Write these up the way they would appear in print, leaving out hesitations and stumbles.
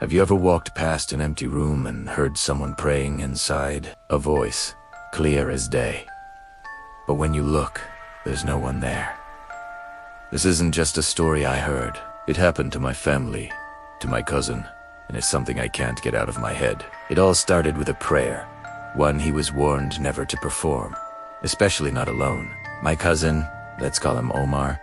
Have you ever walked past an empty room and heard someone praying inside? A voice, clear as day. But when you look, there's no one there. This isn't just a story I heard. It happened to my family, to my cousin, and it's something I can't get out of my head. It all started with a prayer, one he was warned never to perform, especially not alone. My cousin, let's call him Omar,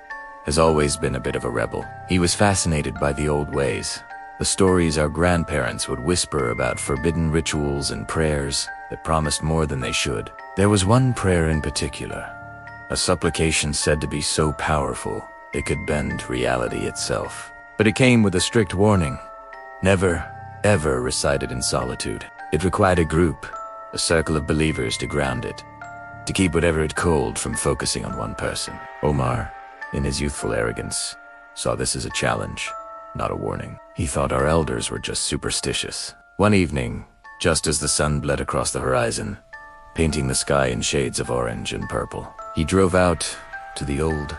has always been a bit of a rebel. He was fascinated by the old ways, the stories our grandparents would whisper about forbidden rituals and prayers that promised more than they should. There was one prayer in particular, a supplication said to be so powerful it could bend reality itself. But it came with a strict warning: never, ever recite it in solitude. It required a group, a circle of believers to ground it, to keep whatever it called from focusing on one person. Omar, in his youthful arrogance, saw this as a challenge, not a warning. He thought our elders were just superstitious. One evening, just as the sun bled across the horizon, painting the sky in shades of orange and purple, he drove out to the old,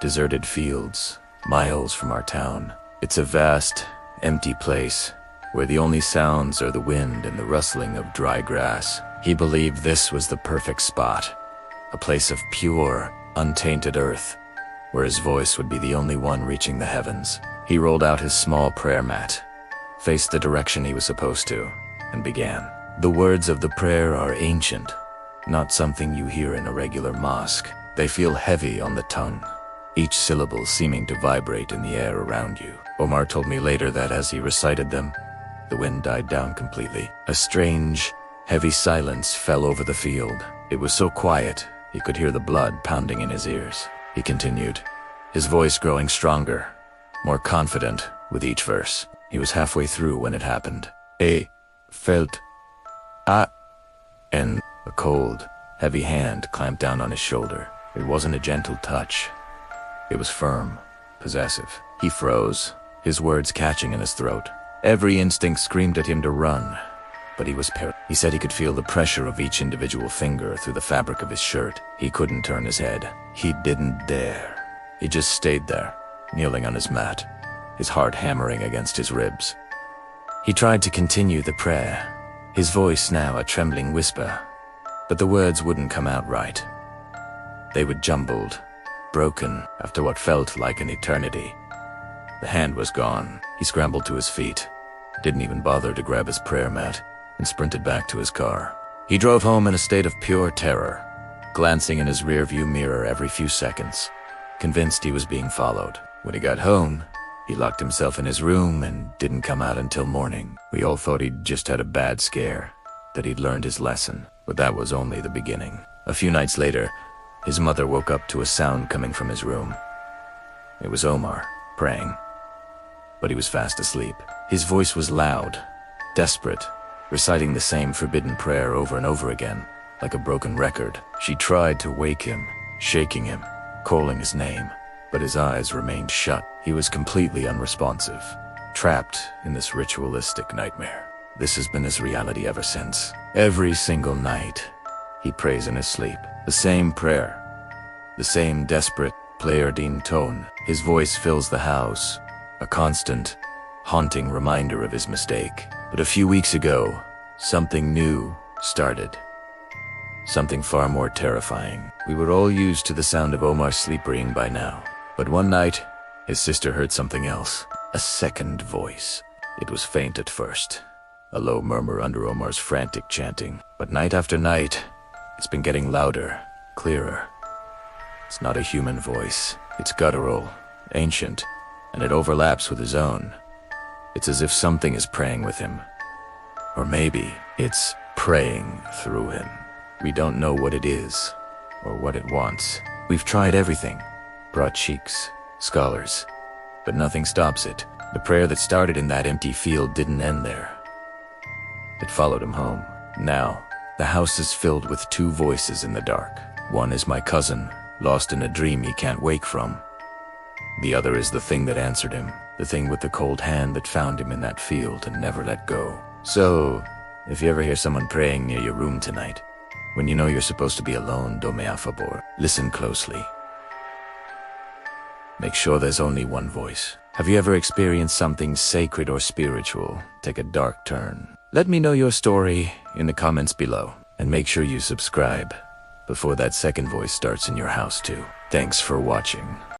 deserted fields, miles from our town. It's a vast, empty place where the only sounds are the wind and the rustling of dry grass. He believed this was the perfect spot, a place of pure, untainted earth, where his voice would be the only one reaching the heavens. He rolled out his small prayer mat, faced the direction he was supposed to, and began. The words of the prayer are ancient, not something you hear in a regular mosque. They feel heavy on the tongue, each syllable seeming to vibrate in the air around you. Omar told me later that as he recited them, the wind died down completely. A strange, heavy silence fell over the field. It was so quiet, he could hear the blood pounding in his ears. He continued, his voice growing stronger, more confident with each verse. He was halfway through when it happened. I felt and a cold, heavy hand clamped down on his shoulder. It wasn't a gentle touch. It was firm, possessive. He froze, his words catching in his throat. Every instinct screamed at him to run, but he was paralyzed. He said he could feel the pressure of each individual finger through the fabric of his shirt. He couldn't turn his head. He didn't dare. He just stayed there, kneeling on his mat, his heart hammering against his ribs. He tried to continue the prayer, his voice now a trembling whisper, but the words wouldn't come out right. They were jumbled, broken after what felt like an eternity. The hand was gone. He scrambled to his feet, didn't even bother to grab his prayer mat, and sprinted back to his car. He drove home in a state of pure terror, glancing in his rearview mirror every few seconds, convinced he was being followed. When he got home, he locked himself in his room and didn't come out until morning. We all thought he'd just had a bad scare, that he'd learned his lesson, but that was only the beginning. A few nights later, his mother woke up to a sound coming from his room. It was Omar, praying, but he was fast asleep. His voice was loud, desperate, reciting the same forbidden prayer over and over again, like a broken record. She tried to wake him, shaking him, calling his name, but his eyes remained shut. He was completely unresponsive, trapped in this ritualistic nightmare. This has been his reality ever since. Every single night, he prays in his sleep. The same prayer, the same desperate, Pleiadian tone. His voice fills the house, a constant, haunting reminder of his mistake. But a few weeks ago, something new started. Something far more terrifying. We were all used to the sound of Omar's sleep ringing by now. But one night, his sister heard something else. A second voice. It was faint at first, a low murmur under Omar's frantic chanting. But night after night, it's been getting louder, clearer. It's not a human voice. It's guttural, ancient, and it overlaps with his own. It's as if something is praying with him. Or maybe it's praying through him. We don't know what it is, or what it wants. We've tried everything, brought sheiks, scholars, but nothing stops it. The prayer that started in that empty field didn't end there. It followed him home. Now, the house is filled with two voices in the dark. One is my cousin, lost in a dream he can't wake from. The other is the thing that answered him, the thing with the cold hand that found him in that field and never let go. So, if you ever hear someone praying near your room tonight, when you know you're supposed to be alone, dome a favor, listen closely. Make sure there's only one voice. Have you ever experienced something sacred or spiritual take a dark turn? Let me know your story in the comments below, and make sure you subscribe before that second voice starts in your house too. Thanks for watching.